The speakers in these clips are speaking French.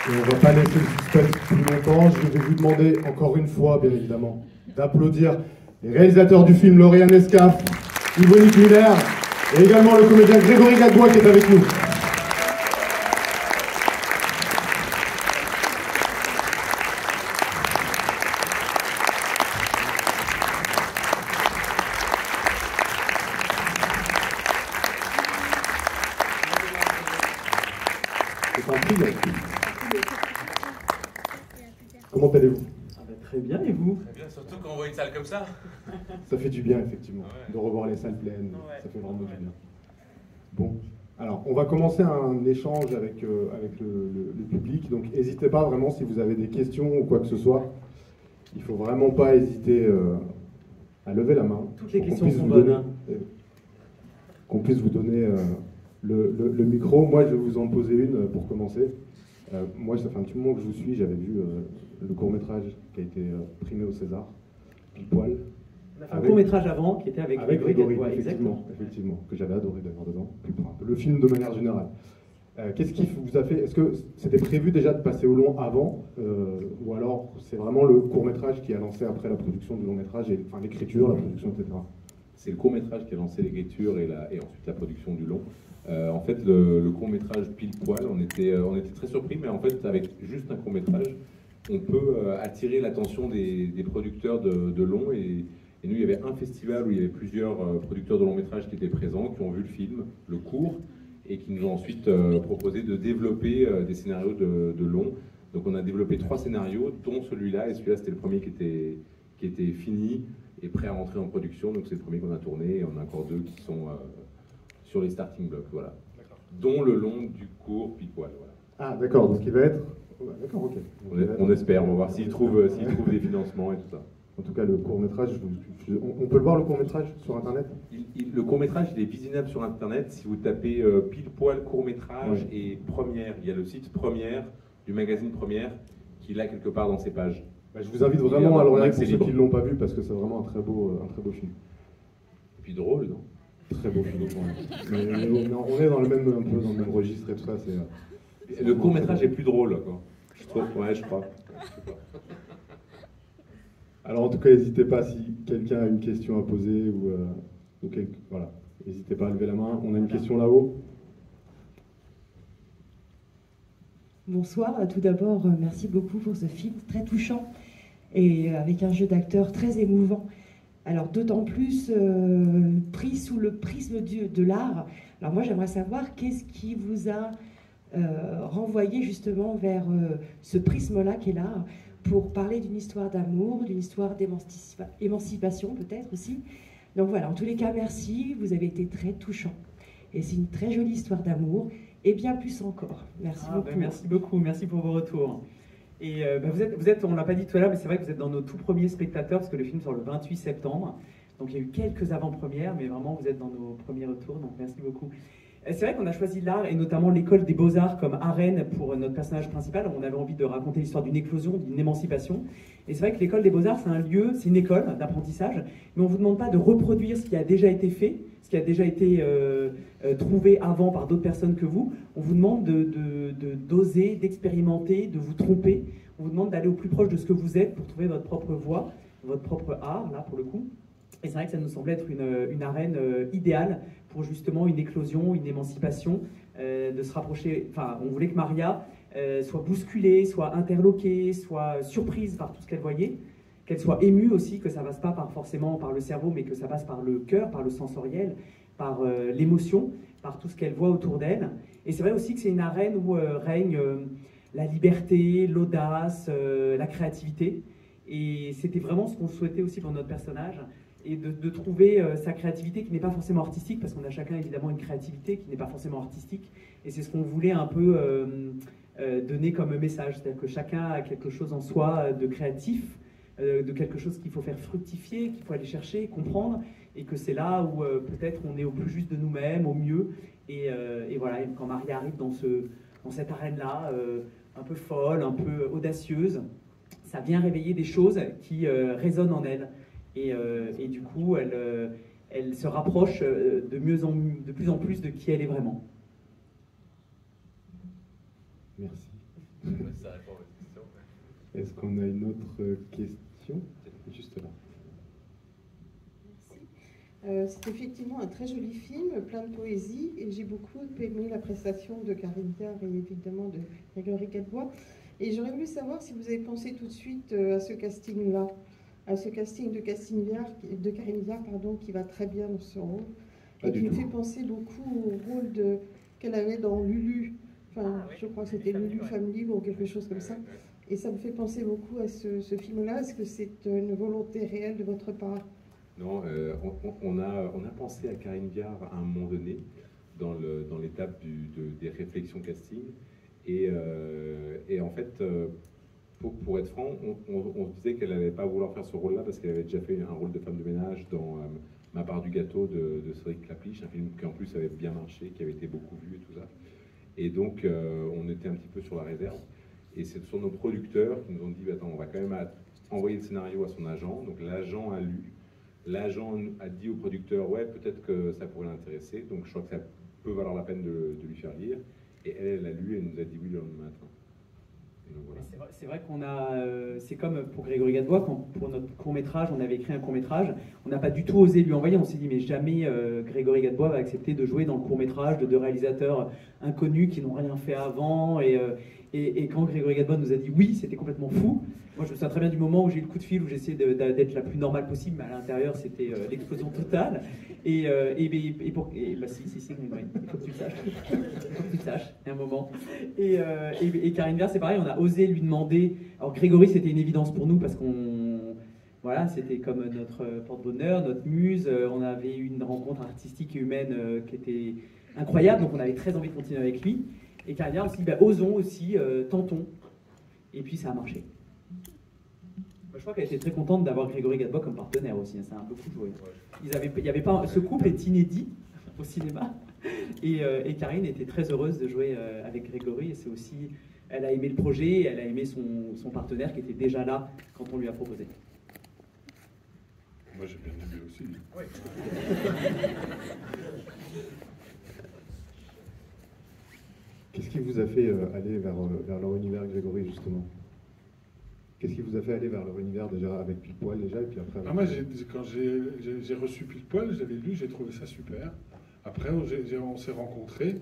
Et on ne va pas laisser le suspense plus longtemps. Je vais vous demander encore une fois, bien évidemment, d'applaudir les réalisateurs du film, Lauriane Escaf, Yvonique Muller, et également le comédien Grégory Gadebois qui est avec nous. Comment allez-vous? Très bien, et vous? Très bien, surtout quand on voit une salle comme ça. Ça fait du bien, effectivement, ouais. de revoir les salles pleines, Ouais. ça fait vraiment du bien. Bon, alors, on va commencer un échange avec le public, donc n'hésitez pas vraiment si vous avez des questions ou quoi que ce soit. Il ne faut vraiment pas hésiter à lever la main. Toutes les questions sont bonnes. Qu'on puisse vous donner le micro. Moi, je vais vous en poser une pour commencer. Moi, ça fait un petit moment que je vous suis, j'avais vu le court-métrage qui a été primé au César, pile poil. On a fait un court-métrage avant qui était avec Grégory, effectivement, que j'avais adoré d'ailleurs dedans, le film de manière générale. Qu'est-ce qui vous a fait, est-ce que c'était prévu déjà de passer au long avant, ou alors c'est vraiment le court-métrage qui a lancé après la production du long-métrage, enfin l'écriture, la production, etc. C'est le court-métrage qui a lancé l'écriture et ensuite la production du long. En fait, le court-métrage pile poil, on était très surpris, mais en fait, avec juste un court-métrage, on peut attirer l'attention des producteurs de long. Et nous, il y avait un festival où il y avait plusieurs producteurs de long-métrage qui étaient présents, qui ont vu le film, le court, et qui nous ont ensuite proposé de développer des scénarios de long. Donc on a développé 3 scénarios, dont celui-là, et celui-là, c'était le premier qui était fini et prêt à rentrer en production. Donc c'est le premier qu'on a tourné, et on a encore 2 qui sont sur les starting blocks, voilà. Dont le long du court pile poil, voilà. Ah d'accord, donc il va être... Ouais, d'accord, ok. On espère, on va voir s'ils trouvent des financements et tout ça. En tout cas, le court-métrage, on peut le voir, le court-métrage, sur Internet? Le court-métrage, il est visionnable sur Internet. Si vous tapez pile poil court-métrage et Première, il y a le site Première du magazine Première qui est là quelque part dans ses pages. Bah, je vous invite vraiment à le regarder pour ceux qui ne l'ont pas vu, parce que c'est vraiment un très beau film. Et puis drôle, non? Très beau film. Mais on est un peu dans le même registre et tout ça. Le court-métrage est plus drôle, quoi. Je trouve, ouais, je crois. Alors en tout cas, n'hésitez pas si quelqu'un a une question à poser voilà, n'hésitez pas à lever la main. On a une question là-haut. Bonsoir, tout d'abord, merci beaucoup pour ce film très touchant et avec un jeu d'acteur très émouvant. Alors d'autant plus pris sous le prisme de l'art. Alors moi j'aimerais savoir qu'est-ce qui vous a renvoyé justement vers ce prisme-là qu'est l'art, pour parler d'une histoire d'amour, d'une histoire d'émancipation peut-être aussi. Donc voilà, en tous les cas, merci, vous avez été très touchant. Et c'est une très jolie histoire d'amour, et bien plus encore. Merci beaucoup. Merci beaucoup, merci pour vos retours. Et vous êtes, on ne l'a pas dit tout à l'heure, mais c'est vrai que vous êtes dans nos tout premiers spectateurs, parce que le film sort le 28 septembre. Donc il y a eu quelques avant-premières, mais vraiment vous êtes dans nos premiers retours, donc merci beaucoup. C'est vrai qu'on a choisi l'art, et notamment l'école des beaux-arts comme arène pour notre personnage principal. On avait envie de raconter l'histoire d'une éclosion, d'une émancipation. Et c'est vrai que l'école des beaux-arts, c'est un lieu, c'est une école d'apprentissage, mais on ne vous demande pas de reproduire ce qui a déjà été fait, ce qui a déjà été trouvé avant par d'autres personnes que vous. On vous demande d'oser, d'expérimenter, de vous tromper. On vous demande d'aller au plus proche de ce que vous êtes pour trouver votre propre voie, votre propre art, là pour le coup. Et c'est vrai que ça nous semble être une arène idéale pour justement une éclosion, une émancipation, de se rapprocher. Enfin, on voulait que Maria soit bousculée, soit interloquée, soit surprise par tout ce qu'elle voyait, qu'elle soit émue aussi, que ça passe pas forcément par le cerveau, mais que ça passe par le cœur, par le sensoriel, par l'émotion, par tout ce qu'elle voit autour d'elle. Et c'est vrai aussi que c'est une arène où règne la liberté, l'audace, la créativité. Et c'était vraiment ce qu'on souhaitait aussi pour notre personnage, et de trouver sa créativité qui n'est pas forcément artistique, parce qu'on a chacun évidemment une créativité qui n'est pas forcément artistique, et c'est ce qu'on voulait un peu donner comme message, c'est-à-dire que chacun a quelque chose en soi de créatif, de quelque chose qu'il faut faire fructifier, qu'il faut aller chercher, comprendre, et que c'est là où peut-être on est au plus juste de nous-mêmes, au mieux, et voilà, et quand Maria arrive dans cette arène-là, un peu folle, un peu audacieuse, ça vient réveiller des choses qui résonnent en elle. Et du coup, elle se rapproche de plus en plus de qui elle est vraiment. Merci. Ça répond à votre question. Est-ce qu'on a une autre question? Juste là. C'est effectivement un très joli film, plein de poésie, et j'ai beaucoup aimé la prestation de Karine Viard et évidemment de Grégory Gadebois. Et j'aurais voulu savoir si vous avez pensé tout de suite à ce casting-là, à ce casting de Karine Viard, pardon, qui va très bien dans ce rôle, et qui me fait penser beaucoup au rôle qu'elle avait dans Lulu. Enfin, je crois que c'était Lulu, Femme libre ou quelque chose comme ça. Et ça me fait penser beaucoup à ce film-là. Est-ce que c'est une volonté réelle de votre part? Non, on a pensé à Karine Viard à un moment donné, dans l'étape des réflexions casting. Et en fait, pour être franc, on se disait qu'elle n'allait pas vouloir faire ce rôle-là parce qu'elle avait déjà fait un rôle de femme de ménage dans Ma part du gâteau de Cédric Clapiche, un film qui en plus avait bien marché, qui avait été beaucoup vu et tout ça. Et donc, on était un petit peu sur la réserve. Et ce sont nos producteurs qui nous ont dit, attends, on va quand même envoyer le scénario à son agent. Donc l'agent a lu. L'agent a dit au producteur, ouais, peut-être que ça pourrait l'intéresser. Donc je crois que ça peut valoir la peine de lui faire lire. Et elle a lu et elle nous a dit oui le lendemain matin. Voilà. C'est vrai qu'on a, c'est comme pour Grégory Gadebois, quand pour notre court-métrage, on avait écrit un court-métrage, on n'a pas du tout osé lui envoyer, on s'est dit mais jamais Grégory Gadebois va accepter de jouer dans le court-métrage de deux réalisateurs inconnus qui n'ont rien fait avant, et quand Grégory Gadebois nous a dit oui, c'était complètement fou. Moi je me souviens très bien du moment où j'ai eu le coup de fil, où j'ai essayé d'être la plus normale possible, mais à l'intérieur c'était l'explosion totale, bah, si, il faut que tu le saches, il faut que tu le saches, il y a un moment. Et Karine Viard, c'est pareil, on a osé lui demander. Alors Grégory, c'était une évidence pour nous parce voilà, c'était comme notre porte-bonheur, notre muse. On avait eu une rencontre artistique et humaine qui était incroyable, donc on avait très envie de continuer avec lui. Et Karine Viard aussi, bah, osons aussi, tentons. Et puis ça a marché. Je crois qu'elle était très contente d'avoir Grégory Gadebois comme partenaire aussi, ça a beaucoup joué. Il y avait pas, ce couple est inédit au cinéma, et Karine était très heureuse de jouer avec Grégory, et c'est aussi, elle a aimé le projet, elle a aimé son partenaire qui était déjà là quand on lui a proposé. Moi j'ai bien aimé aussi. Oui. Qu'est-ce qui vous a fait aller vers leur univers, Grégory, justement? Qu'est-ce qui vous a fait aller vers leur univers déjà avec Pile Poil déjà, et puis après avec... Moi, quand j'ai reçu Pile Poil, j'avais lu, j'ai trouvé ça super. Après, on s'est rencontrés,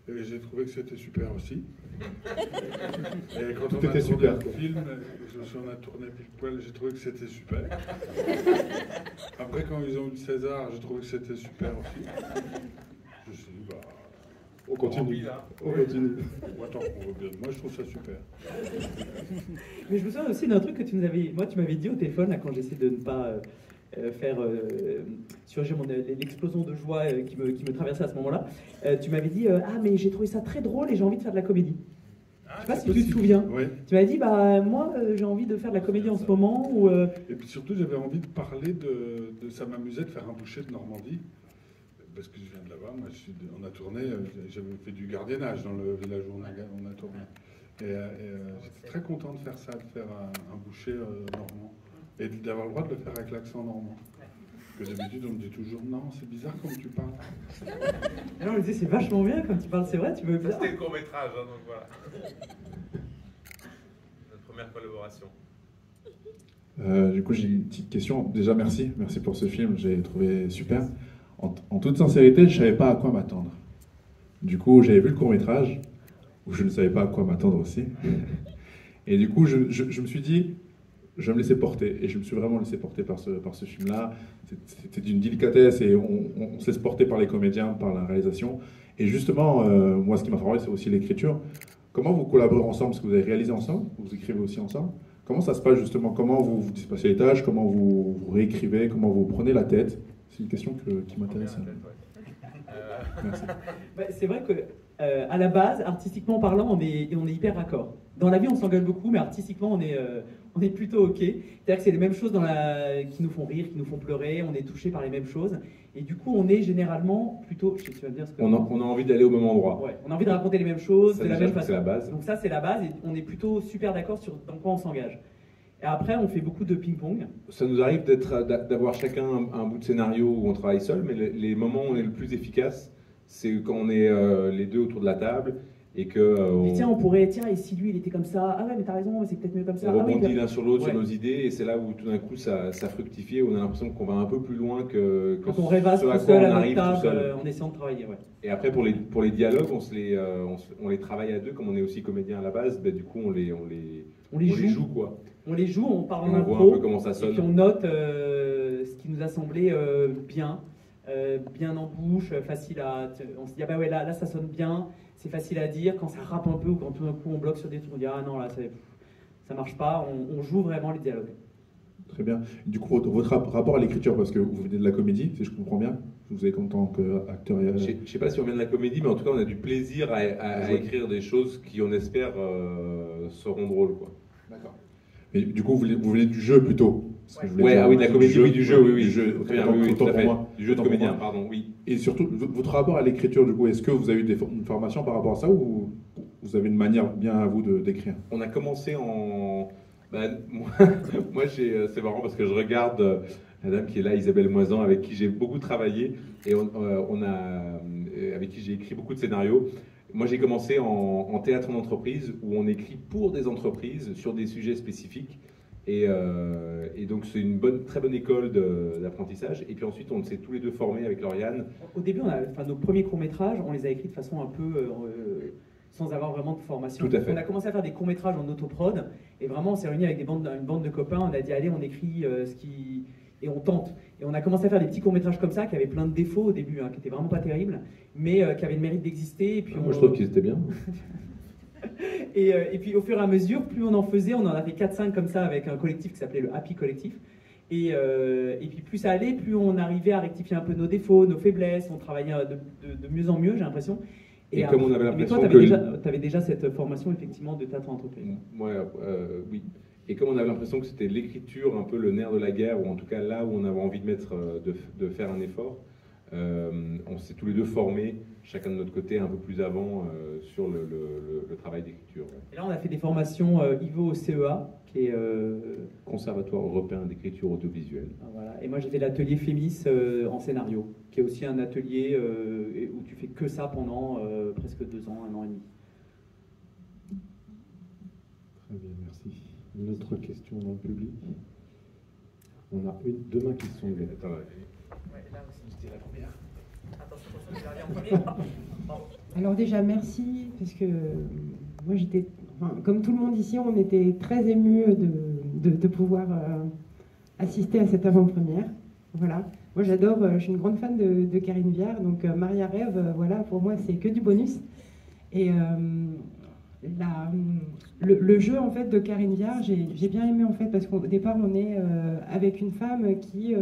et j'ai trouvé que c'était super aussi. Et quand on a tourné le film, on a tourné Pile Poil, j'ai trouvé que c'était super. Après, quand ils ont eu le César, j'ai trouvé que c'était super aussi. Je me suis dit, bah... On continue. On continue. Attends, moi je trouve ça super. Mais je me souviens aussi d'un truc que tu m'avais dit au téléphone là, quand j'essayais de ne pas faire surgir l'explosion de joie qui me traversait à ce moment-là. Tu m'avais dit ah mais j'ai trouvé ça très drôle et j'ai envie de faire de la comédie. Je sais pas si tu te souviens. Oui. Tu m'as dit bah moi j'ai envie de faire de la comédie en ce moment. Et puis surtout j'avais envie de parler de ça m'amusait de faire un boucher de Normandie. Parce que je viens de là-bas, moi on a tourné, j'avais fait du gardiennage dans le village où on a tourné. Et j'étais très content de faire ça, de faire un boucher normand. Et d'avoir le droit de le faire avec l'accent normand. Parce que d'habitude on me dit toujours non, c'est bizarre comme tu parles. Alors on me disait c'est vachement bien comme tu parles, c'est vrai, tu veux bien. C'était le court-métrage, hein, donc voilà. Notre première collaboration. Du coup j'ai une petite question. Déjà merci pour ce film, j'ai trouvé super. En toute sincérité, je ne savais pas à quoi m'attendre. Du coup, j'avais vu le court-métrage, où je ne savais pas à quoi m'attendre aussi. Et du coup, je me suis dit, je vais me laisser porter. Et je me suis vraiment laissé porter par ce film-là. C'était d'une délicatesse et on se laisse porter par les comédiens, par la réalisation. Et justement, moi, ce qui m'a frappé, c'est aussi l'écriture. Comment vous collaborez ensemble? Parce que vous avez réalisé ensemble, vous écrivez aussi ensemble. Comment ça se passe justement? Comment vous dispatchez les tâches? Comment vous réécrivez? Comment vous prenez la tête? C'est une question qui m'intéresse. Merci. Bah, c'est vrai que à la base, artistiquement parlant, on est hyper raccord. Dans la vie, on s'engueule beaucoup, mais artistiquement, on est plutôt OK. C'est-à-dire que c'est les mêmes choses qui nous font rire, qui nous font pleurer, on est touché par les mêmes choses. Et du coup, on est généralement plutôt... Tu vas me dire ce que on a envie d'aller au même endroit. Ouais, on a envie de raconter les mêmes choses, de la même façon. C'est la base. Donc ça, c'est la base, et on est plutôt super d'accord sur dans quoi on s'engage. Et après, on fait beaucoup de ping-pong. Ça nous arrive d'avoir chacun un bout de scénario où on travaille seul, mais les moments où on est le plus efficace, c'est quand on est les deux autour de la table et que tiens, on pourrait, tiens, et si lui il était comme ça, ah ouais, mais t'as raison, c'est peut-être mieux comme ça. on Ah oui, rebondit l'un sur l'autre, ouais. sur nos idées, et c'est là où tout d'un coup ça fructifie, on a l'impression qu'on va un peu plus loin que quand on rêvasse ce à tout quoi seul on à arrive notre tout table, seul. en essayant de travailler. Ouais. Et après, pour les dialogues, on les travaille à deux, comme on est aussi comédien à la base, ben, du coup on les joue, quoi. On les joue, on parle en On voit impro, un peu comment ça et sonne. puis on note ce qui nous a semblé bien en bouche, facile à... On se dit, ah bah ouais, là ça sonne bien, c'est facile à dire. Quand ça rappe un peu ou quand tout d'un coup on bloque sur des trucs, on dit, ah non, là ça marche pas. On joue vraiment les dialogues. Très bien. Du coup, votre rapport à l'écriture, parce que vous venez de la comédie, si je comprends bien, vous avez en tant qu'acteur et... Je sais pas si on vient de la comédie, mais en tout cas, on a du plaisir à écrire des choses qui, on espère, seront drôles, quoi. D'accord. Mais du coup, vous venez du jeu plutôt. Ouais, ah oui, de la comédie, oui, du jeu, oui, du jeu. Très bien, oui, tout à fait. Du jeu de comédien, moi. pardon, oui. Et surtout, votre rapport à l'écriture, du coup, est-ce que vous avez eu une formation par rapport à ça ou vous avez une manière bien à vous d'écrire? On a commencé en... moi c'est marrant parce que je regarde la dame qui est là, Isabelle Moisan, avec qui j'ai beaucoup travaillé et avec qui j'ai écrit beaucoup de scénarios. Moi, j'ai commencé en théâtre en entreprise où on écrit pour des entreprises sur des sujets spécifiques. Et donc, c'est une très bonne école d'apprentissage. Et puis ensuite, on s'est tous les deux formés avec Lauriane. Au début, nos premiers courts-métrages, on les a écrits de façon un peu... sans avoir vraiment de formation. Tout à fait. On a commencé à faire des courts-métrages en autoprod, et vraiment on s'est réunis avec une bande de copains, on a dit allez, on écrit et on tente. Et on a commencé à faire des petits courts-métrages comme ça, qui avaient plein de défauts au début, qui étaient vraiment pas terribles, mais qui avaient le mérite d'exister. Et puis Moi je trouve qu'ils étaient bien. et puis au fur et à mesure, plus on en faisait, on en a fait 4-5 comme ça avec un collectif qui s'appelait le Happy Collectif. Et puis plus ça allait, plus on arrivait à rectifier un peu nos défauts, nos faiblesses, on travaillait de mieux en mieux, j'ai l'impression. Et comme on avait l'impression mais toi, tu avais déjà cette formation effectivement de théâtre en entreprise. Oui. Et comme on avait l'impression que c'était l'écriture un peu le nerf de la guerre, ou en tout cas là où on avait envie de faire un effort, on s'est tous les deux formés, chacun de notre côté, un peu plus avant sur le travail d'écriture. Et là, on a fait des formations IVO au CEA, qui est Conservatoire européen d'écriture audiovisuelle. Voilà. Et moi, j'ai fait l'atelier FEMIS en scénario, qui est aussi un atelier où tu fais que ça pendant presque 2 ans, 1 an et demi. Très bien, merci. Une autre question dans le public? On a deux mains qui se sont levées. Là aussi, je dirais la première. Attention, je vais aller en premier. Alors déjà, merci, parce que moi j'étais, comme tout le monde ici, on était très émus de pouvoir assister à cette avant-première. Voilà. Moi j'adore, je suis une grande fan de Karine Viard, donc Maria Rêve, voilà, pour moi c'est que du bonus. Et le jeu en fait de Karine Viard, j'ai bien aimé en fait, parce qu'au départ on est avec une femme qui...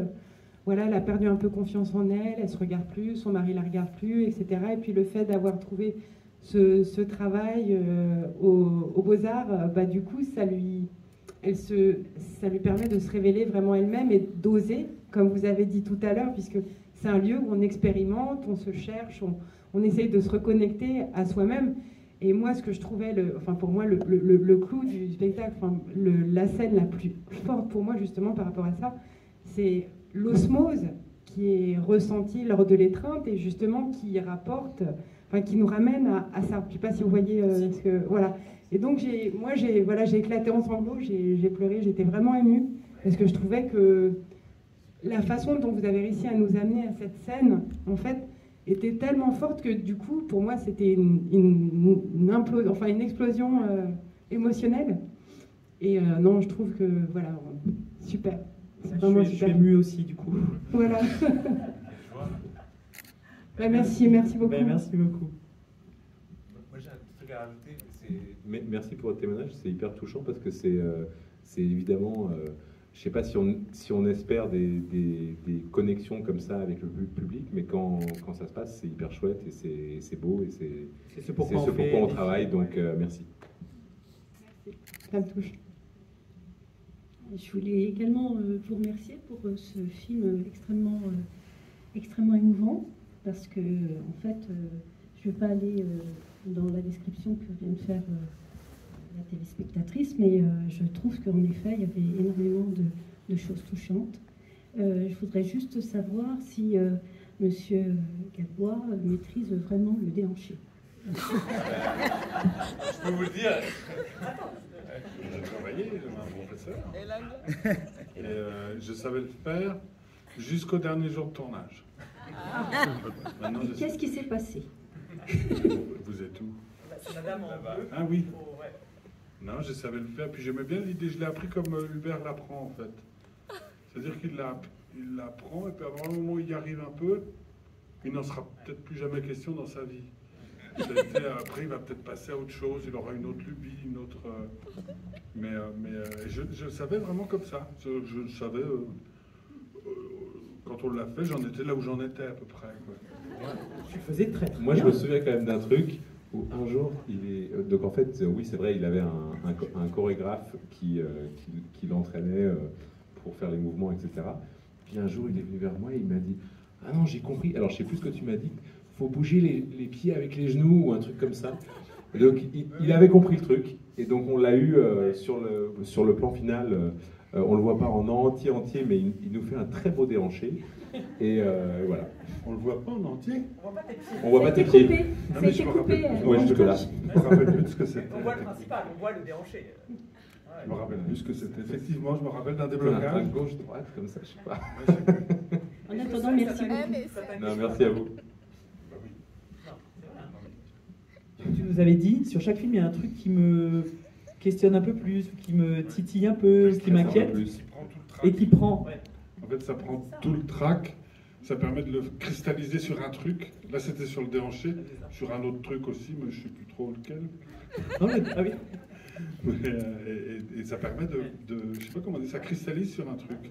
voilà, elle a perdu un peu confiance en elle, elle se regarde plus, son mari la regarde plus, etc. Et puis le fait d'avoir trouvé ce travail aux Beaux-Arts, du coup, ça lui permet de se révéler vraiment elle-même et d'oser, comme vous avez dit tout à l'heure, puisque c'est un lieu où on expérimente, on se cherche, on essaye de se reconnecter à soi-même. Et moi, ce que je trouvais, pour moi, le clou du spectacle, la scène la plus forte pour moi, justement, par rapport à ça, c'est l'osmose qui est ressentie lors de l'étreinte et justement qui nous ramène à ça. Je ne sais pas si vous voyez voilà. Et donc j'ai éclaté en sanglots, j'ai pleuré, j'étais vraiment émue parce que je trouvais que la façon dont vous avez réussi à nous amener à cette scène, en fait, était tellement forte que du coup, pour moi, c'était une explosion émotionnelle. Et non, je trouve que voilà, super. Je suis ému aussi, du coup. Voilà. Merci beaucoup. Merci beaucoup. Moi, j'ai un petit truc à rajouter. Merci pour votre témoignage, c'est hyper touchant parce que c'est évidemment, je ne sais pas si on espère des connexions comme ça avec le public, mais quand ça se passe, c'est hyper chouette et c'est beau et c'est ce pourquoi on travaille, donc merci. Merci, ça me touche. Je voulais également vous remercier pour ce film extrêmement émouvant, parce que en fait, je ne vais pas aller dans la description que vient de faire la téléspectatrice, mais je trouve qu'en effet, il y avait énormément de choses touchantes. Je voudrais juste savoir si Monsieur Gadebois maîtrise vraiment le déhanché. Je peux vous le dire. J'ai travaillé, j'avais un professeur. Et je savais le faire jusqu'au dernier jour de tournage. Maintenant, je sais- Qu'est-ce qui s'est passé? Vous êtes où? C'est madame en bleu. Ah oui. Oh, ouais. Non, je savais le faire. Puis j'aimais bien l'idée. Je l'ai appris comme Hubert l'apprend, en fait. C'est-à-dire qu'il l'apprend, et puis avant le moment où il y arrive un peu, il n'en sera peut-être plus jamais question dans sa vie. Après, il va peut-être passer à autre chose. Il aura une autre lubie, une autre... je savais vraiment comme ça. Je savais... quand on l'a fait, j'en étais là où j'en étais à peu près, quoi. Tu le faisais très Moi, je me souviens quand même d'un truc où un jour, donc en fait, oui, c'est vrai, il avait un chorégraphe qui l'entraînait pour faire les mouvements, etc. Puis un jour, il est venu vers moi et il m'a dit « Ah non, j'ai compris. Alors, je sais plus ce que tu m'as dit. Faut bouger les pieds avec les genoux ou un truc comme ça. » Et donc, il avait compris le truc. Et donc, on l'a eu sur le plan final. On le voit pas en entier, mais il nous fait un très beau déhanché. Et voilà. On le voit pas en entier. On voit pas tes Ça a été pieds. coupé. Non, Ça a mais été je me coupé. rappelle- Ouais, jusque là. Je me rappelle plus de ce que c'était. On voit le principal, on voit le déhanché. Je me rappelle plus ce que c'était. Effectivement, je me rappelle d'un Un déblocage. gauche, droite, comme ça, je sais pas. En attendant, merci beaucoup. Non, merci à vous. Tu nous avais dit, sur chaque film, il y a un truc qui me questionne un peu plus, qui me titille un peu, qui m'inquiète, Qui prend tout le trac. et qui prend... Ouais. En fait, ça prend tout le trac. Ça permet de le cristalliser sur un truc. Là, c'était sur le déhanché. Sur un autre truc aussi, mais je ne sais plus trop lequel. Non, mais- ah oui. Et ça permet de... Je sais pas comment dire, ça cristallise sur un truc.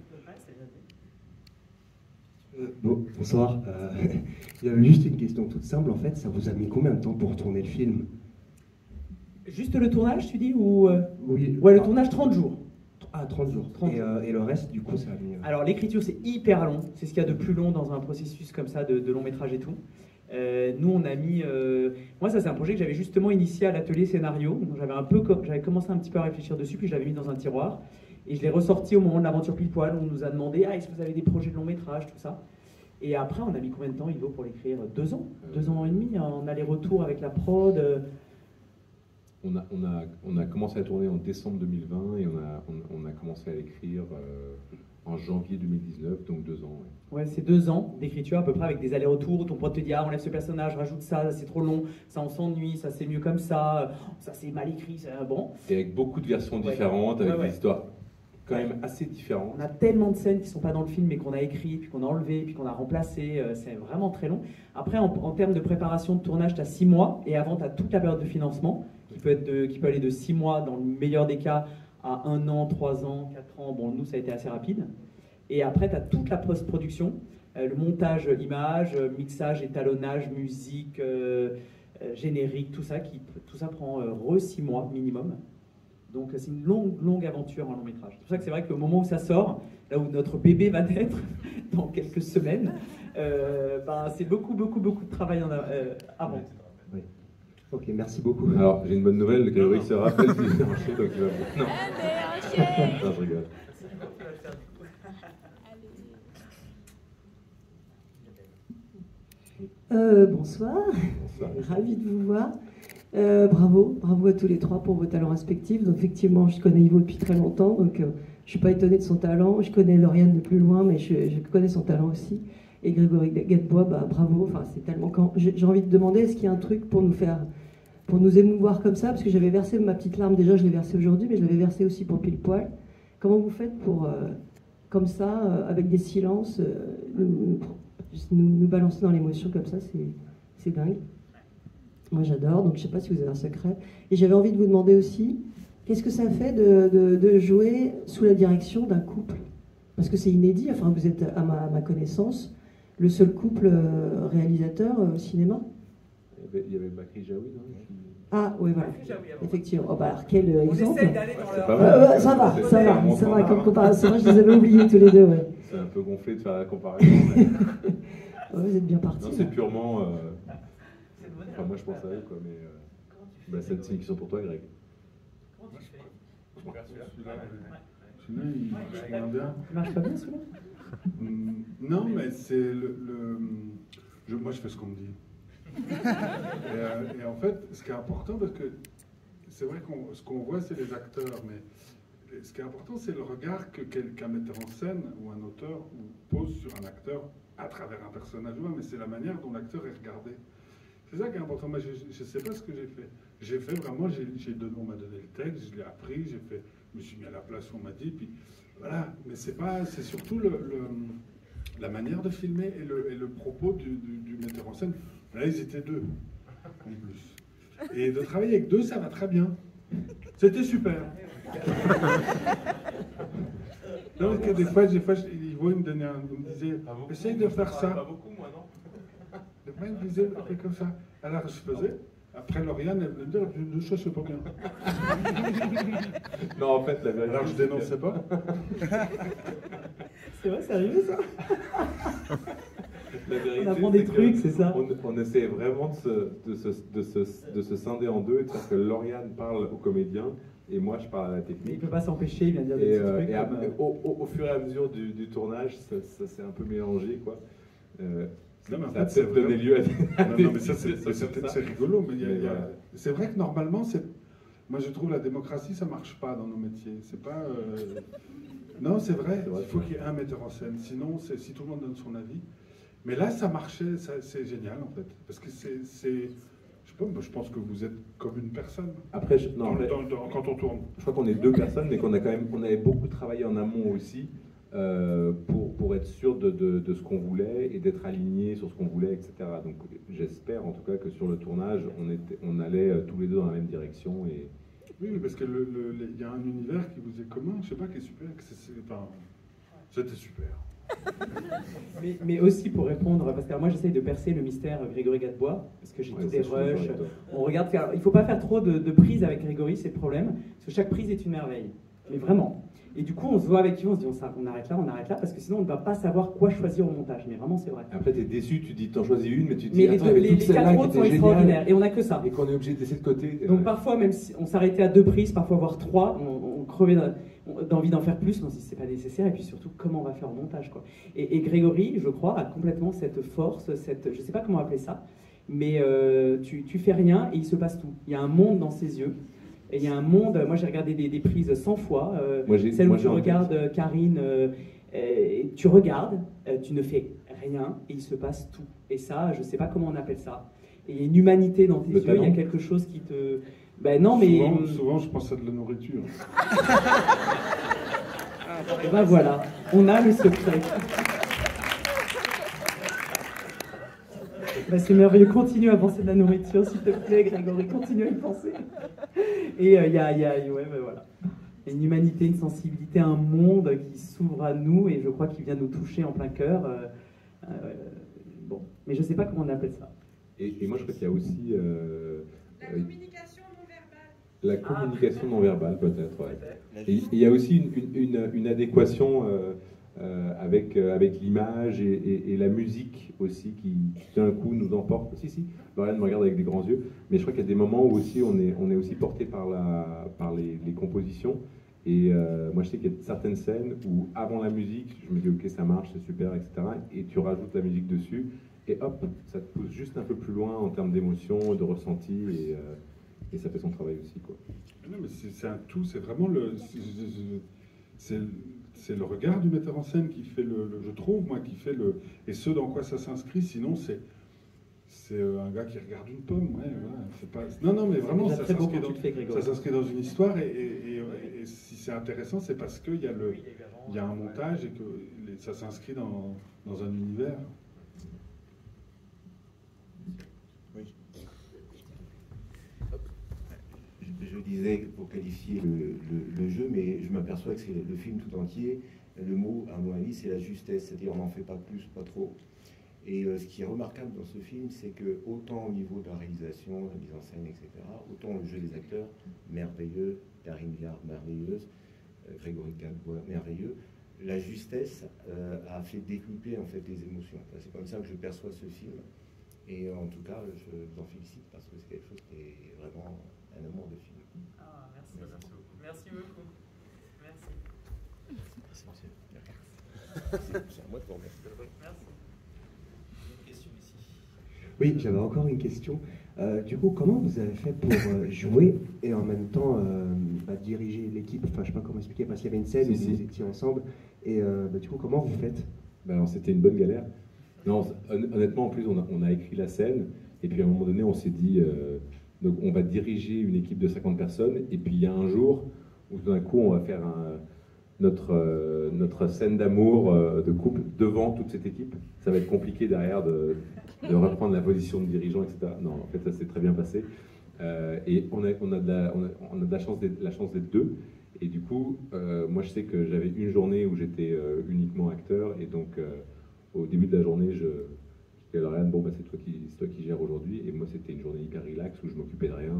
Bonsoir. Il y avait juste une question toute simple. En fait, ça vous a mis combien de temps pour tourner le film? Juste le tournage, tu dis, ou... Oui. Ouais, le tournage, 30 jours. Ah, 30 jours. 30 Et le reste, du coup, ça a mis... Alors l'écriture c'est hyper long, c'est ce qu'il y a de plus long dans un processus comme ça de long métrage et tout. Nous on a mis, moi ça c'est un projet que j'avais justement initié à l'atelier scénario, donc j'avais commencé un petit peu à réfléchir dessus puis je l'avais mis dans un tiroir et je l'ai ressorti au moment de l'aventure pile poil où on nous a demandé est-ce que vous avez des projets de long métrage, tout ça. Et après on a mis combien de temps Ivo pour l'écrire? 2 ans, 2 ans et demi en aller-retour avec la prod. On a commencé à tourner en décembre 2020 et on a commencé à l'écrire en janvier 2019, donc 2 ans. Ouais, c'est 2 ans d'écriture à peu près avec des allers-retours où ton pote te dit ah, enlève ce personnage, rajoute ça c'est trop long, ça on s'ennuie, ça c'est mieux comme ça c'est mal écrit, ça bon. Et avec beaucoup de versions différentes, avec Ouais. des histoires quand même assez différentes. On a tellement de scènes qui sont pas dans le film mais qu'on a écrit, puis qu'on a enlevé, puis qu'on a remplacé, c'est vraiment très long. Après en termes de préparation de tournage, tu as 6 mois et avant tu as toute la période de financement qui peut aller de 6 mois dans le meilleur des cas à 1 an, 3 ans, 4 ans. Bon, nous, ça a été assez rapide. Et après, tu as toute la post-production, le montage image, mixage, étalonnage, musique, générique, tout ça prend 6 mois minimum. Donc, c'est une longue aventure en long métrage. C'est pour ça que c'est vrai qu'au moment où ça sort, là où notre bébé va naître, dans quelques semaines, c'est beaucoup de travail avant. Oui. Ok, merci beaucoup. Alors, j'ai une bonne nouvelle, Grégory se rappelle du déhanché, donc il va... Non. Non, je rigole. Bonsoir, ravi de vous voir. Bravo à tous les 3 pour vos talents respectifs. Donc effectivement, je connais Ivo depuis très longtemps, donc je ne suis pas étonnée de son talent. Je connais Lauriane de plus loin, mais je connais son talent aussi. Et Grégory Gadebois, bravo. Enfin, c'est tellement quand j'ai envie de demander, est-ce qu'il y a un truc pour nous émouvoir comme ça, parce que j'avais versé ma petite larme déjà, je l'ai versée aujourd'hui, mais je l'avais versée aussi pour Pile Poil. Comment vous faites pour, comme ça, avec des silences, nous balancer dans l'émotion comme ça, c'est dingue. Moi j'adore, donc je ne sais pas si vous avez un secret. Et j'avais envie de vous demander aussi, qu'est-ce que ça fait de jouer sous la direction d'un couple? Parce que c'est inédit, enfin vous êtes à ma connaissance le seul couple réalisateur au cinéma. Il y avait Bakri Jaoui, non? Ah oui, voilà, effectivement. Oh, alors quel exemple. C'est pas mal. Ça va, comme comparaison. Moi je les avais oubliés tous les deux, ouais. C'est un peu gonflé de faire la comparaison. Mais... Vous êtes bien partis. Non, c'est purement... Enfin, moi je pense à eux, quoi, mais... c'est une question pour toi, Greg. Celui-là, il marche moins bien. Il marche pas bien celui-là? Non, mais c'est moi je fais ce qu'on me dit. Et en fait, ce qui est important, parce que c'est vrai que ce qu'on voit, c'est les acteurs, mais ce qui est important, c'est le regard qu'un metteur en scène ou un auteur pose sur un acteur à travers un personnage humain, mais c'est la manière dont l'acteur est regardé. C'est ça qui est important. Moi, je ne sais pas ce que j'ai fait. J'ai fait vraiment, on m'a donné le texte, je l'ai appris, je me suis mis à la place où on m'a dit, puis voilà. Mais c'est surtout la manière de filmer et le propos du metteur en scène. Là, ils étaient deux, en plus. Et de travailler avec deux, ça va très bien. C'était super. Donc, des fois, ils me disaient, essaye de faire ça. Pas beaucoup, moi, non? Des fois, ils me disaient, fais comme ça. Alors, je faisais. Après, Lauriane, elle me disait, ne cherche pas bien. Non, en fait, la vérité. Alors, je dénonçais pas. C'est vrai, c'est arrivé ça. La vérité, on apprend des trucs, c'est ça. On essaie vraiment de se scinder en deux, c'est-à-dire que Lauriane parle aux comédiens et moi je parle à la technique. Il ne peut pas s'empêcher, il vient de dire des petits trucs. Et après, au fur et à mesure du tournage, ça s'est un peu mélangé, quoi. Non, mais en ça a fait, peut-être donné lieu à des... Non, mais ça, c'est rigolo. Mais voilà. C'est vrai que normalement, moi je trouve la démocratie, ça marche pas dans nos métiers. C'est pas... Non, c'est vrai, il faut qu'il y ait un metteur en scène. Sinon, si tout le monde donne son avis. Mais là, ça marchait, c'est génial en fait. Parce que je sais pas, je pense que vous êtes comme une personne. Après, quand on tourne. Je crois qu'on est deux personnes, mais qu'on avait beaucoup travaillé en amont aussi pour être sûr de ce qu'on voulait et d'être aligné sur ce qu'on voulait, etc. Donc j'espère en tout cas que sur le tournage, on allait tous les deux dans la même direction. Et... Oui, parce que il y a un univers qui vous est commun, je sais pas, qui est super. C'était super. mais aussi pour répondre, parce que moi j'essaye de percer le mystère Grégory Gadebois, parce que j'ai tous des rushs. On regarde, il ne faut pas faire trop de prises avec Grégory, c'est le problème, parce que chaque prise est une merveille, mais vraiment. Et du coup, on se voit avec lui, on se dit on arrête là, parce que sinon on ne va pas savoir quoi choisir au montage. Mais vraiment, c'est vrai. Après, tu es déçu, tu dis t'en choisis une, mais tu te dis. Mais les 4 autres sont extraordinaires, et on n'a que ça. Et qu'on est obligé de laisser de côté. Donc parfois, même si on s'arrêtait à 2 prises, parfois voire 3, on crevait d'envie d'en faire plus, on se dit c'est pas nécessaire, et puis surtout comment on va faire au montage, quoi. Et Grégory, je crois, a complètement cette force, je sais pas comment appeler ça, mais tu fais rien et il se passe tout. Il y a un monde dans ses yeux. Et il y a un monde, moi j'ai regardé des prises 100 fois, celle où tu regardes Karine, tu regardes, tu ne fais rien et il se passe tout. Et ça, je ne sais pas comment on appelle ça. Et il y a une humanité dans tes yeux, il y a quelque chose qui te... Ben non, mais... Souvent je pense à de la nourriture. Et ben voilà, on a le secret. Ben c'est merveilleux, continue à penser de la nourriture, s'il te plaît, Grégory, continue à y penser. Et il y a une humanité, une sensibilité, un monde qui s'ouvre à nous et je crois qu'il vient nous toucher en plein cœur. Bon, mais je ne sais pas comment on appelle ça. Et moi je crois qu'il y a aussi... la communication non verbale. La communication non verbale peut-être, ouais. Et il y a aussi une adéquation avec l'image et la musique aussi qui d'un coup nous emporte. Si, Lauriane me regarde avec des grands yeux, mais je crois qu'il y a des moments où aussi on est aussi porté par les compositions. Et moi je sais qu'il y a certaines scènes où avant la musique, je me dis ok ça marche, c'est super, etc. Et tu rajoutes la musique dessus et hop, ça te pousse juste un peu plus loin en termes d'émotion, de ressenti et ça fait son travail aussi, quoi. Non mais c'est un tout, c'est vraiment c'est le regard du metteur en scène qui fait je trouve, moi, qui fait et ce dans quoi ça s'inscrit, sinon c'est un gars qui regarde une pomme, ouais, c'est pas... Non, mais vraiment, ça s'inscrit dans une histoire, et si c'est intéressant, c'est parce qu'il y a un montage et que ça s'inscrit dans un univers. Oui. Je disais pour qualifier le jeu, mais je m'aperçois que c'est le film tout entier. Le mot, à mon avis, c'est la justesse, c'est-à-dire on n'en fait pas plus, pas trop. Et ce qui est remarquable dans ce film, c'est que autant au niveau de la réalisation, la mise en scène, etc., autant le jeu des acteurs, merveilleux, Karine Viard, merveilleuse, Grégory Gadebois, merveilleux, la justesse a fait décupler en fait les émotions. Enfin, c'est comme ça que je perçois ce film. Et en tout cas, je vous en félicite parce que c'est quelque chose qui est vraiment un amour de film. Ah, merci. Merci beaucoup. Merci beaucoup. Merci. Merci, monsieur. C'est à moi de vous remercier. Merci. Une question ici. Oui, j'avais encore une question. Du coup, comment vous avez fait pour jouer et en même temps diriger l'équipe? Enfin, je ne sais pas comment expliquer, parce qu'il y avait une scène où vous étiez ensemble. Et du coup, comment vous faites? Alors, c'était une bonne galère. Non, honnêtement, en plus, on a écrit la scène. Et puis, à un moment donné, on s'est dit, donc, on va diriger une équipe de 50 personnes. Et puis, il y a un jour où, tout d'un coup, on va faire notre scène d'amour, de couple, devant toute cette équipe. Ça va être compliqué derrière de reprendre la position de dirigeant, etc. Non, en fait, ça s'est très bien passé. Et on a de la chance d'être deux. Et du coup, moi, je sais que j'avais une journée où j'étais uniquement acteur. Et donc, au début de la journée, je disais à Lauriane, bon, bah, c'est toi qui gères aujourd'hui. Et moi, c'était une journée hyper relax où je m'occupais de rien.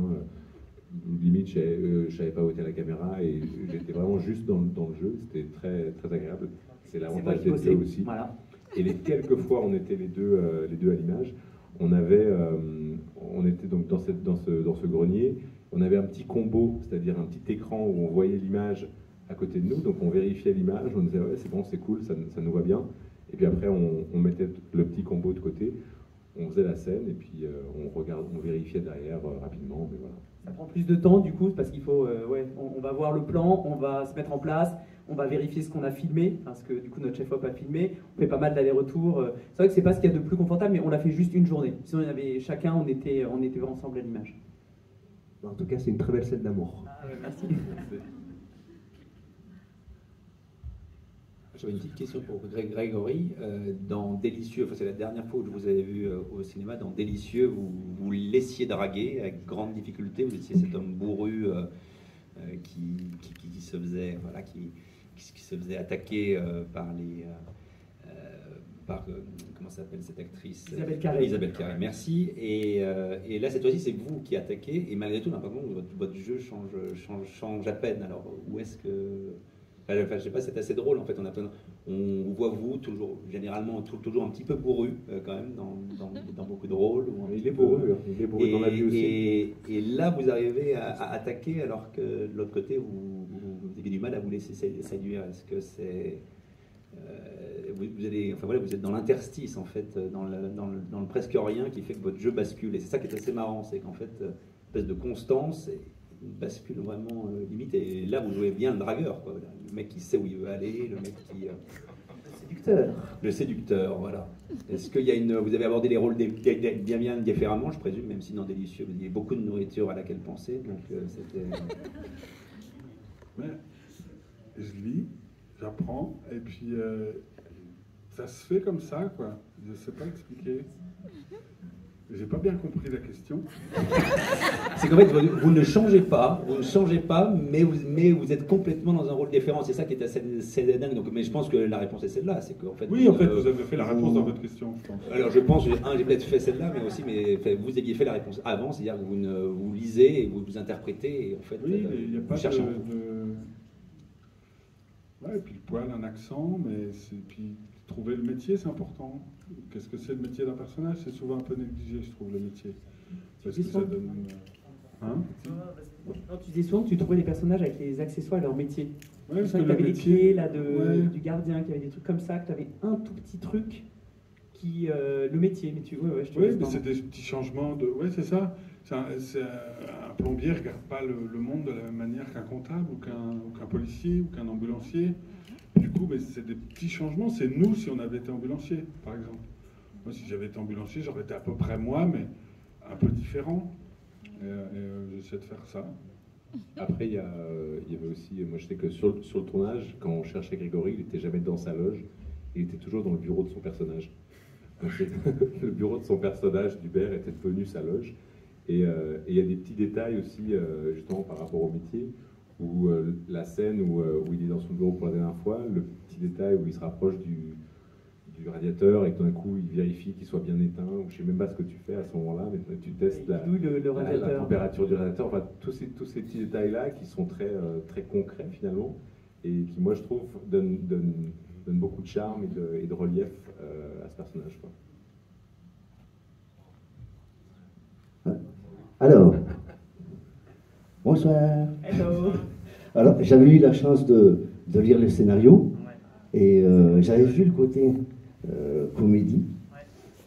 Limite, je savais pas où était la caméra. Et j'étais vraiment juste dans le jeu. C'était très, très agréable. C'est l'avantage d'être deux aussi. Voilà. Et les quelques fois où on était les deux à l'image, on était donc dans ce grenier, on avait un petit combo, c'est-à-dire un petit écran où on voyait l'image à côté de nous, donc on vérifiait l'image, on disait ouais c'est bon, c'est cool, ça nous va bien, et puis après on mettait le petit combo de côté, on faisait la scène, et puis on vérifiait derrière rapidement, mais voilà. Ça prend plus de temps du coup, parce qu'il faut, on va voir le plan, on va se mettre en place, on va vérifier ce qu'on a filmé, parce que du coup notre chef-op a filmé, on fait pas mal d'allers-retours. C'est vrai que c'est pas ce qu'il y a de plus confortable, mais on l'a fait juste une journée. Sinon, on était ensemble à l'image. En tout cas, c'est une très belle scène d'amour. Ah, merci. J'avais une petite question pour Grégory. Dans Délicieux, c'est la dernière fois où je vous avais vu au cinéma, dans Délicieux, vous laissiez draguer avec grande difficulté. Vous étiez cet homme bourru qui se faisait, voilà, qui se faisait attaquer par les... comment s'appelle cette actrice? Isabelle Carré. Isabelle Carré, merci. Et là, cette fois-ci, c'est vous qui attaquez. Et malgré tout, votre jeu change à peine. Alors, où est-ce que... Enfin, je sais pas, c'est assez drôle en fait. On voit vous toujours, généralement toujours un petit peu bourru quand même dans beaucoup de rôles. Il est bourru dans la vie aussi. Et là, vous arrivez à attaquer alors que de l'autre côté, vous avez du mal à vous laisser séduire. Est-ce que c'est vous êtes dans l'interstice en fait, dans le presque rien qui fait que votre jeu bascule. Et c'est ça qui est assez marrant, c'est qu'en fait, une espèce de constance. Bascule vraiment limite, et là vous jouez bien le dragueur, quoi. Le mec qui sait où il veut aller, le mec qui... Le séducteur, voilà. Est-ce qu'il y a vous avez abordé les rôles bien différemment, je présume, même si dans Délicieux il y a beaucoup de nourriture à laquelle penser, donc c'était... Ouais, je lis, j'apprends, et puis ça se fait comme ça, quoi. Je sais pas expliquer. J'ai pas bien compris la question. C'est qu'en fait, vous ne changez pas, mais vous êtes complètement dans un rôle différent. C'est ça qui est assez dingue. Donc, mais je pense que la réponse est celle-là. C'est qu'en fait, oui, en fait, vous avez fait la réponse dans votre question, je pense. Alors, je pense, j'ai peut-être fait celle-là, mais aussi, vous aviez fait la réponse avant, c'est-à-dire que vous lisez et vous interprétez, et en fait, oui, il n'y a pas cherchez Ouais, et puis le poil, un accent, puis trouver le métier, c'est important. Qu'est-ce que c'est le métier d'un personnage? C'est souvent un peu négligé, je trouve, le métier. Parce que ça donne... Tu disais souvent que tu trouvais les personnages avec les accessoires et leur métier. Ouais, parce que tu avais métier... des clés là, du gardien, qu'il y avait des trucs comme ça, que tu avais un tout petit truc qui... le métier, mais mais c'est des petits changements de... Oui, c'est ça. Un plombier ne regarde pas le monde de la même manière qu'un comptable ou qu'un policier ou qu'un ambulancier. Du coup, c'est des petits changements. C'est nous si on avait été ambulancier, par exemple. Moi, si j'avais été ambulancier, j'aurais été à peu près moi, mais un peu différent. Et j'essaie de faire ça. Après, il y avait aussi... Moi, je sais que sur le tournage, quand on cherchait Grégory, il n'était jamais dans sa loge. Il était toujours dans le bureau de son personnage. Donc, le bureau de son personnage, d'Hubert, était devenu sa loge. Et il y a des petits détails aussi, justement, par rapport au métier, où la scène où il est dans son bureau pour la dernière fois, le petit détail où il se rapproche du radiateur et que d'un coup il vérifie qu'il soit bien éteint, ou je sais même pas ce que tu fais à ce moment-là, mais tu testes la température du radiateur, enfin tous ces petits détails-là qui sont très, très concrets finalement, et qui moi je trouve donnent beaucoup de charme et de relief à ce personnage, quoi. Alors, bonsoir. Hello. Alors, j'avais eu la chance de lire le scénario et j'avais vu le côté comédie,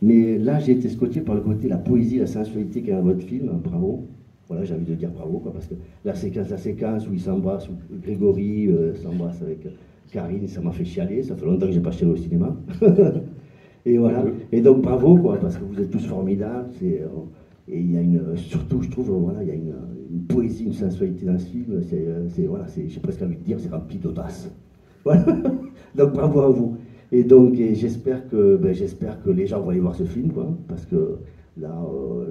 Mais là, j'ai été scotché par le côté, la poésie, la sensualité qu'il y a dans votre film. Bravo. Voilà, j'ai envie de dire bravo, quoi, parce que la séquence où il s'embrasse, où Grégory s'embrasse avec Karine, ça m'a fait chialer. Ça fait longtemps que j'ai pas chialé au cinéma. Et voilà. Et donc bravo, quoi, parce que vous êtes tous formidables. Et il y a surtout, je trouve, voilà, il y a une poésie, une sensualité dans ce film. Voilà, j'ai presque envie de dire, c'est rempli d'audace. Voilà. Donc bravo à vous. Et donc j'espère que les gens vont aller voir ce film, quoi, parce que là,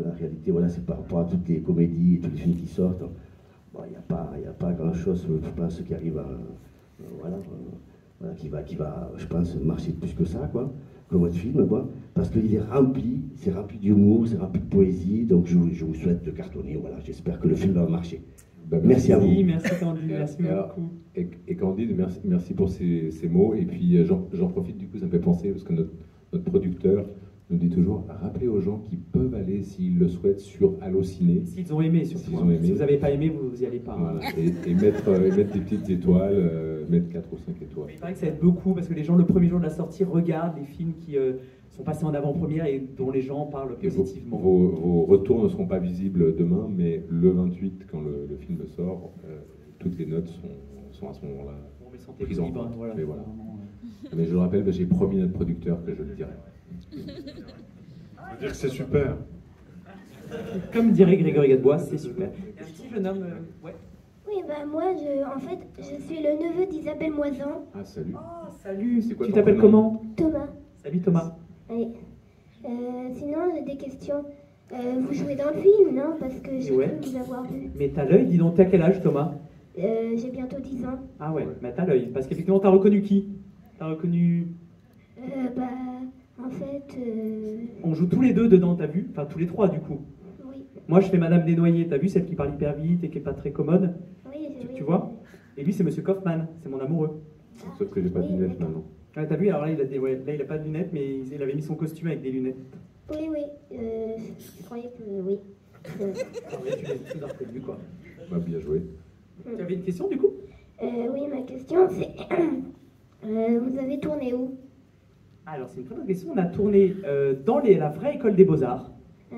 la réalité, voilà, c'est par rapport à toutes les comédies et tous les films qui sortent. Bon, il n'y a pas grand-chose, je pense, qui arrive à, qui va, je pense, marcher plus que ça, quoi, que votre film, quoi, parce qu'il est rempli, c'est rempli d'humour, c'est rempli de poésie, donc je vous souhaite de cartonner, voilà, j'espère que le film va marcher. Merci à vous. Merci Candide, merci beaucoup. Et Candide, merci pour ces mots, et puis j'en profite, du coup, ça me fait penser, parce que notre producteur nous dit toujours, rappelez aux gens qui peuvent aller, s'ils le souhaitent, sur Allociné. S'ils ont aimé, surtout. Si vous n'avez pas aimé, vous n'y allez pas. Voilà. Et mettre des petites étoiles, mettre 4 ou 5 étoiles. Il paraît que ça aide beaucoup, parce que les gens, le premier jour de la sortie, regardent les films qui sont passés en avant-première et dont les gens parlent positivement. Vos retours ne seront pas visibles demain, mais le 28, quand le film sort, toutes les notes sont à ce moment-là prises en compte. Voilà, mais je le rappelle, j'ai promis notre producteur que je le dirai. On va dire que c'est super. Comme dirait Grégory Gadebois, c'est super. Un petit jeune homme, ouais. Oui, bah moi, en fait, je suis le neveu d'Isabelle Moisan. Ah, salut. Oh, salut. Quoi, tu t'appelles comment? Thomas. Salut Thomas. Oui. Sinon, j'ai des questions. Vous jouez dans le film, non? Parce que j'ai cru vous avoir vu. Mais t'as l'œil, dis donc, t'es à quel âge, Thomas? J'ai bientôt 10 ans. Ah ouais, mais t'as l'œil. Parce qu'effectivement, t'as reconnu qui? T'as reconnu... En fait... On joue tous les deux dedans, t'as vu? Enfin, tous les trois, du coup. Oui. Moi, je fais Madame Desnoyers, t'as vu? Celle qui parle hyper vite et qui est pas très commode. Oui, tu vois? Et lui, c'est Monsieur Kaufman, c'est mon amoureux. Sauf que j'ai pas de lunettes maintenant. Ouais, t'as vu? Alors là, il a pas de lunettes, mais il avait mis son costume avec des lunettes. Oui, oui. Je croyais que oui. Tu l'as reconnu, quoi. Bah, bien joué. Tu avais une question, du coup? Oui, ma question, c'est... vous avez tourné où? Alors, c'est une très bonne question. On a tourné dans la vraie école des Beaux-Arts,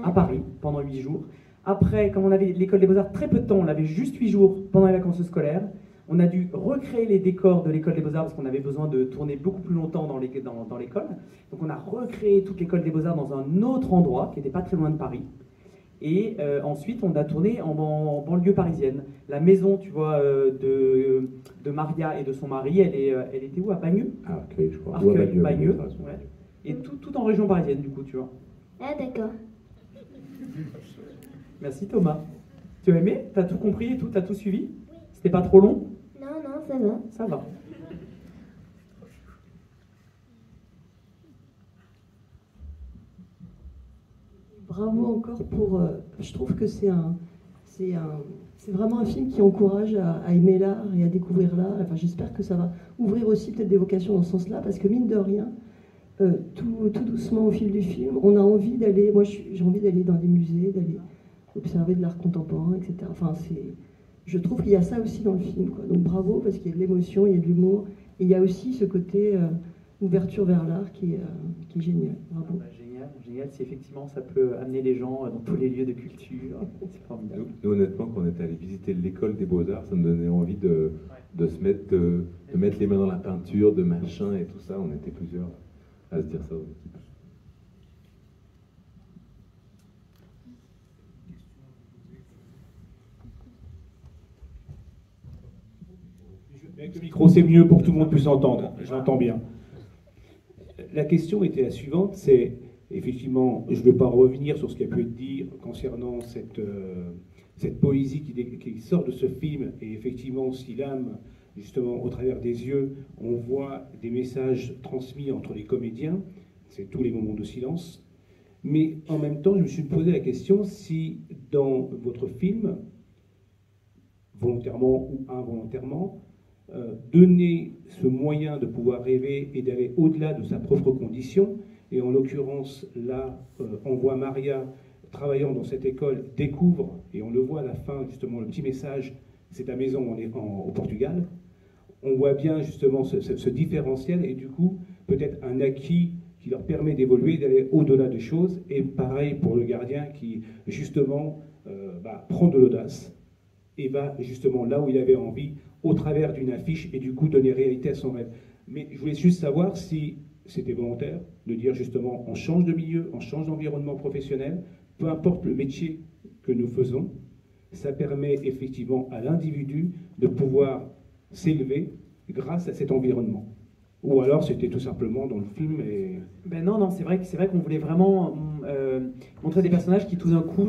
à Paris, pendant 8 jours. Après, comme on avait l'école des Beaux-Arts très peu de temps, on avait juste 8 jours pendant les vacances scolaires. On a dû recréer les décors de l'école des Beaux-Arts parce qu'on avait besoin de tourner beaucoup plus longtemps dans l'école. Donc on a recréé toute l'école des Beaux-Arts dans un autre endroit qui n'était pas très loin de Paris. Et ensuite, on a tourné en banlieue parisienne. La maison, tu vois, de Maria et de son mari, elle était où? À Bagneux? À Arcueil, je crois. Arcueil, Bagneux. Ouais. Et tout en région parisienne, du coup, tu vois. Ah, d'accord. Merci Thomas. Tu as aimé? T'as tout compris et tout? T'as tout suivi? Oui. C'était pas trop long? Non, ça va. Ça va. Bravo encore pour... je trouve que c'est vraiment un film qui encourage à aimer l'art et à découvrir l'art. Enfin, j'espère que ça va ouvrir aussi peut-être des vocations dans ce sens-là, parce que mine de rien, tout doucement au fil du film, on a envie d'aller... Moi, j'ai envie d'aller dans des musées, d'aller observer de l'art contemporain, etc. Enfin, je trouve qu'il y a ça aussi dans le film, quoi. Donc bravo, parce qu'il y a de l'émotion, il y a de l'humour, et il y a aussi ce côté ouverture vers l'art qui est génial. Bravo. Génial, si effectivement ça peut amener les gens dans tous les lieux de culture, c'est formidable. Nous, honnêtement, quand on était allé visiter l'école des Beaux-Arts, ça me donnait envie de mettre les mains dans la peinture, de machin et tout ça. On était plusieurs à se dire ça aux équipes. Avec le micro, c'est mieux pour que tout le monde puisse entendre. J'entends bien. La question était la suivante, c'est, effectivement, je ne vais pas revenir sur ce qui a pu être dit concernant cette poésie qui sort de ce film, et effectivement, si l'âme, justement, au travers des yeux, on voit des messages transmis entre les comédiens, c'est tous les moments de silence. Mais en même temps, je me suis posé la question si, dans votre film, volontairement ou involontairement, donner ce moyen de pouvoir rêver et d'aller au-delà de sa propre condition, et en l'occurrence là on voit Maria travaillant dans cette école découvre, et on le voit à la fin justement, le petit message, c'est ta maison, on est au Portugal, on voit bien justement ce différentiel, et du coup peut-être un acquis qui leur permet d'évoluer, d'aller au-delà des choses. Et pareil pour le gardien qui, justement, prend de l'audace et va justement là où il avait envie, au travers d'une affiche, et du coup donner réalité à son rêve. Mais je voulais juste savoir si c'était volontaire de dire justement on change de milieu, on change d'environnement professionnel, peu importe le métier que nous faisons, ça permet effectivement à l'individu de pouvoir s'élever grâce à cet environnement. Ou alors c'était tout simplement dans le film et... Ben non, c'est vrai qu'on voulait vraiment montrer des personnages qui tout d'un coup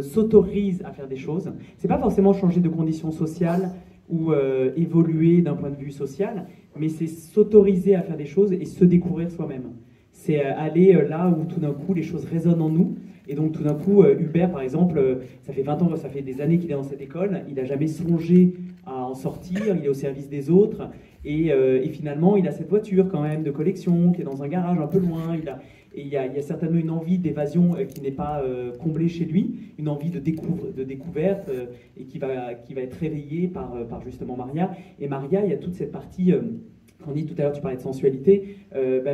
s'autorisent à faire des choses. C'est pas forcément changer de conditions sociales ou évoluer d'un point de vue social, mais c'est s'autoriser à faire des choses et se découvrir soi-même. C'est aller là où tout d'un coup les choses résonnent en nous. Et donc tout d'un coup, Hubert par exemple, ça fait 20 ans, ça fait des années qu'il est dans cette école, il n'a jamais songé à en sortir, il est au service des autres, et finalement il a cette voiture quand même de collection qui est dans un garage un peu loin, il y a certainement une envie d'évasion qui n'est pas comblée chez lui, une envie de découverte et qui va être réveillée par justement Maria. Et Maria, il y a toute cette partie... On dit tout à l'heure, tu parlais de sensualité.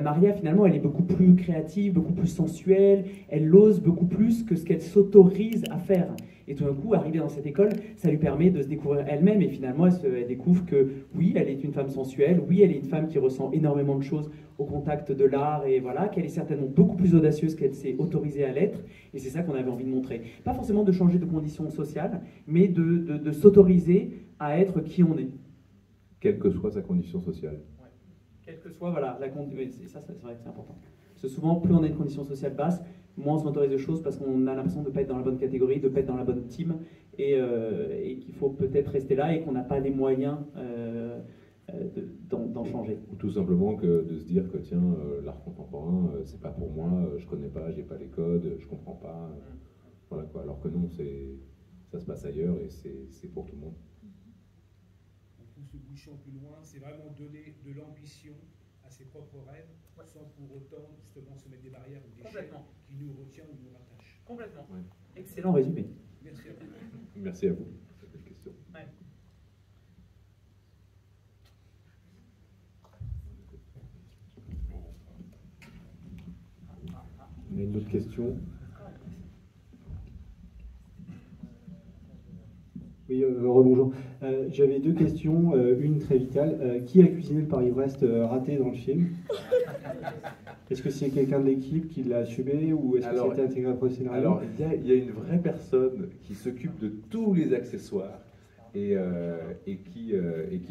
Maria, finalement, elle est beaucoup plus créative, beaucoup plus sensuelle. Elle ose beaucoup plus que ce qu'elle s'autorise à faire. Et tout d'un coup, arriver dans cette école, ça lui permet de se découvrir elle-même. Et finalement, elle découvre que oui, elle est une femme sensuelle. Oui, elle est une femme qui ressent énormément de choses au contact de l'art. Et voilà, qu'elle est certainement beaucoup plus audacieuse qu'elle s'est autorisée à l'être. Et c'est ça qu'on avait envie de montrer. Pas forcément de changer de conditions sociales, mais de s'autoriser à être qui on est. Quelle que soit sa condition sociale. Quelle que soit, voilà, ça c'est vrai que c'est important. Parce que souvent, plus on a une condition sociale basse, moins on s'autorise de choses parce qu'on a l'impression de ne pas être dans la bonne catégorie, de ne pas être dans la bonne team, et qu'il faut peut-être rester là et qu'on n'a pas les moyens d'en changer. Ou tout simplement que de se dire que tiens, l'art contemporain, c'est pas pour moi, je connais pas, j'ai pas les codes, je comprends pas. Voilà quoi. Alors que non, ça se passe ailleurs et c'est pour tout le monde. Se bouchant plus loin, c'est vraiment donner de l'ambition à ses propres rêves, sans pour autant justement se mettre des barrières ou des chaînes qui nous retient ou nous rattachent. Complètement. Ouais. Excellent résumé. Merci à vous. Merci à vous pour cette question. Ouais. On a une autre question. Oui, rebonjour. J'avais deux questions, une très vitale. Qui a cuisiné le Paris-Brest raté dans le film? Est-ce que c'est quelqu'un de l'équipe qui l'a assumé ou est-ce que ça a été intégré après le scénario? Alors, il y a une vraie personne qui s'occupe de tous les accessoires et qui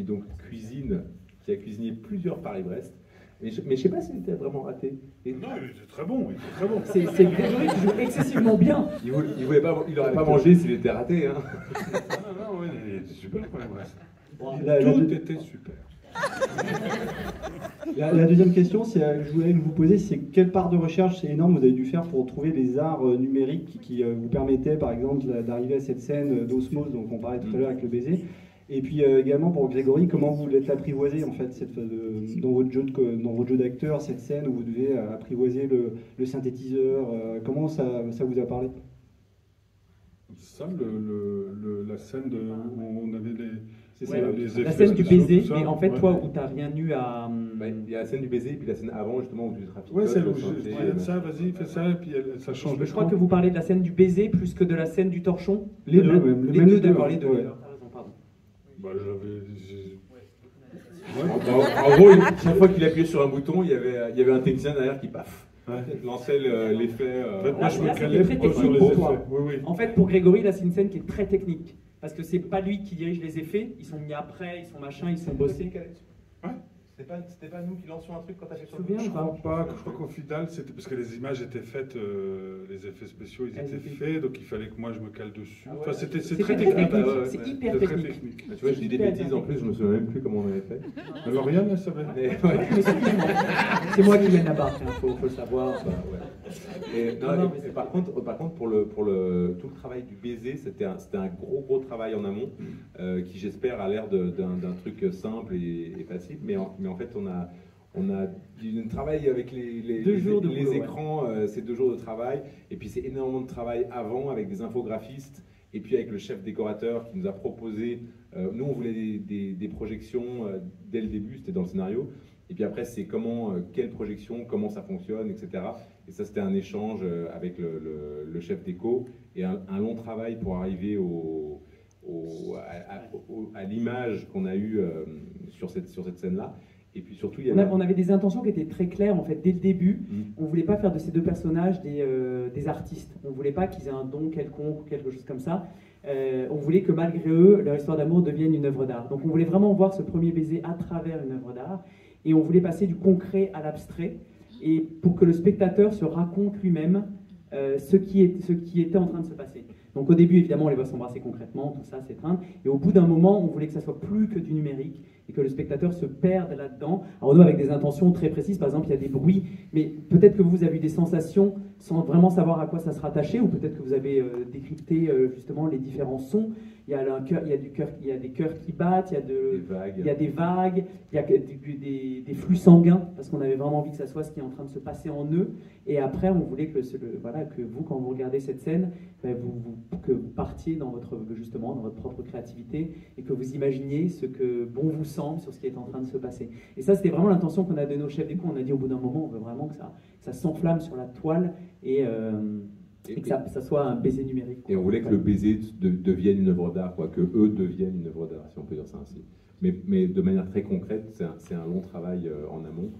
donc cuisine, qui a cuisiné plusieurs Paris-Brest. Mais je ne sais pas s'il était vraiment raté. Non, il était très bon. C'est Grégory qui joue excessivement bien. Il n'aurait pas mangé s'il était raté. Hein. Non, il était super le Paris-Brest. Tout était super. La deuxième question, je voulais vous poser, c'est quelle part de recherche, c'est énorme, vous avez dû faire pour trouver les arts numériques qui vous permettaient, par exemple, d'arriver à cette scène d'osmose dont on parlait tout à l'heure avec le baiser. Et puis également pour Grégory, comment vous l'êtes apprivoisé en fait dans votre jeu d'acteur, cette scène où vous devez apprivoiser le synthétiseur, comment ça vous a parlé? Ça, la scène où on avait les effets. La scène du baiser, mais en fait toi où t'as rien eu à... Il y a la scène du baiser et puis la scène avant justement où tu trafiques. Ouais, celle où ça, vas-y, fais ça, et puis ça change. Je crois que vous parlez de la scène du baiser plus que de la scène du torchon. Les deux même. Les deux, d'accord, les deux. Ouais. Bah, en gros, chaque fois qu'il appuyait sur un bouton, il y avait un technicien derrière qui lançait l'effet. Moi, je me calais sur les effets. Oui. En fait, pour Grégory, là, c'est une scène qui est très technique. Parce que c'est pas lui qui dirige les effets, ils sont mis après, ils sont machin, ils sont bossés. Ouais. C'était pas nous qui lancions un truc quand t'as fait sur le Je crois pas. Je crois qu'au final, c'était parce que les images étaient faites, les effets spéciaux, ils étaient faits, donc il fallait que moi je me cale dessus. Enfin, c'est très technique. C'est hyper technique. Tu vois, je dis des bêtises en plus, je me souviens même plus comment on avait fait. Alors Yann, elle savait. C'est moi qui viens la barre, faut le savoir. Par contre, pour tout le travail du baiser, c'était un gros travail en amont, qui j'espère a l'air d'un truc simple et facile, mais en fait on a un travail avec les écrans, c'est 2 jours de travail, et puis c'est énormément de travail avant avec des infographistes, et puis avec le chef décorateur qui nous a proposé, nous on voulait des projections dès le début, c'était dans le scénario, Et puis après, c'est quelle projection, comment ça fonctionne, etc. Et ça, c'était un échange avec le chef déco et un long travail pour arriver à l'image qu'on a eue sur cette scène-là. Et puis surtout, on avait des intentions qui étaient très claires en fait dès le début. On voulait pas faire de ces deux personnages des artistes. On voulait pas qu'ils aient un don quelconque ou quelque chose comme ça. On voulait que malgré eux, leur histoire d'amour devienne une œuvre d'art. Donc on voulait vraiment voir ce premier baiser à travers une œuvre d'art. Et on voulait passer du concret à l'abstrait, et pour que le spectateur se raconte lui-même ce qui était en train de se passer. Donc au début, évidemment, on les voit s'embrasser concrètement, tout ça s'étreindre, et au bout d'un moment, on voulait que ça soit plus que du numérique, et que le spectateur se perde là-dedans. Alors nous, avec des intentions très précises, par exemple, il y a des bruits, mais peut-être que vous avez eu des sensations sans vraiment savoir à quoi ça se rattachait, ou peut-être que vous avez décrypté justement les différents sons. Il y a des cœurs qui battent, il y a des vagues, il y a des flux sanguins, parce qu'on avait vraiment envie que ça soit ce qui est en train de se passer en eux. Et après, on voulait que vous, quand vous regardez cette scène, que vous partiez dans votre propre créativité et que vous imaginiez ce que bon vous semble sur ce qui est en train de se passer. Et ça, c'était vraiment l'intention qu'on a donnée au chef déco. On a dit au bout d'un moment, on veut vraiment que ça s'enflamme sur la toile et que ça soit un baiser numérique. Et on voulait que le baiser devienne une œuvre d'art, que eux deviennent une œuvre d'art, si on peut dire ça ainsi. Mais de manière très concrète, c'est un long travail en amont.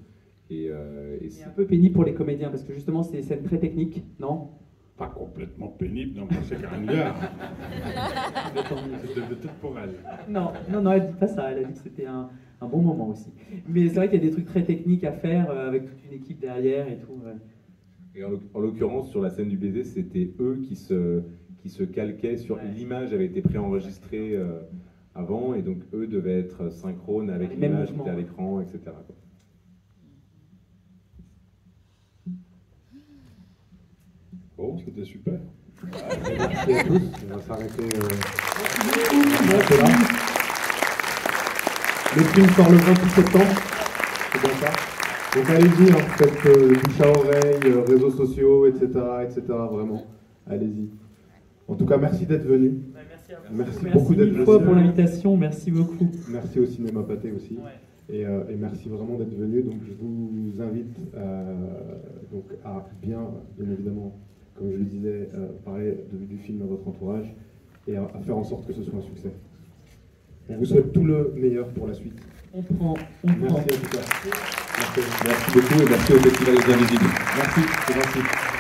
C'est un peu pénible pour les comédiens, parce que justement, c'est des scènes très techniques, non? Pas complètement pénible, non, c'est quand même bien. C'était peut-être pour elle. Non, elle dit pas ça, elle a dit que c'était un bon moment aussi. Mais c'est vrai qu'il y a des trucs très techniques à faire, avec toute une équipe derrière et tout. Ouais. Et en l'occurrence, sur la scène du baiser, c'était eux qui se calquaient sur... L'image avait été préenregistrée avant, et donc eux devaient être synchrones avec l'image qui était à l'écran, etc. Bon, c'était super. Merci à tous. On va s'arrêter là. Le film sort le 28 septembre. C'est bien ça. Donc allez-y, faites bouche à oreille, réseaux sociaux, etc. Vraiment, allez-y. En tout cas, merci d'être venu. Merci beaucoup d'être venu. Merci mille fois pour l'invitation, merci beaucoup. Merci au Cinéma Pathé aussi. Ouais. Et merci vraiment d'être venu. Donc je vous invite à bien évidemment, comme je le disais, parler du film à votre entourage et à faire en sorte que ce soit un succès. On vous souhaite tout le meilleur pour la suite. Merci en tout cas. Merci beaucoup et merci au Festival des Invisibles. Merci, c'est gentil.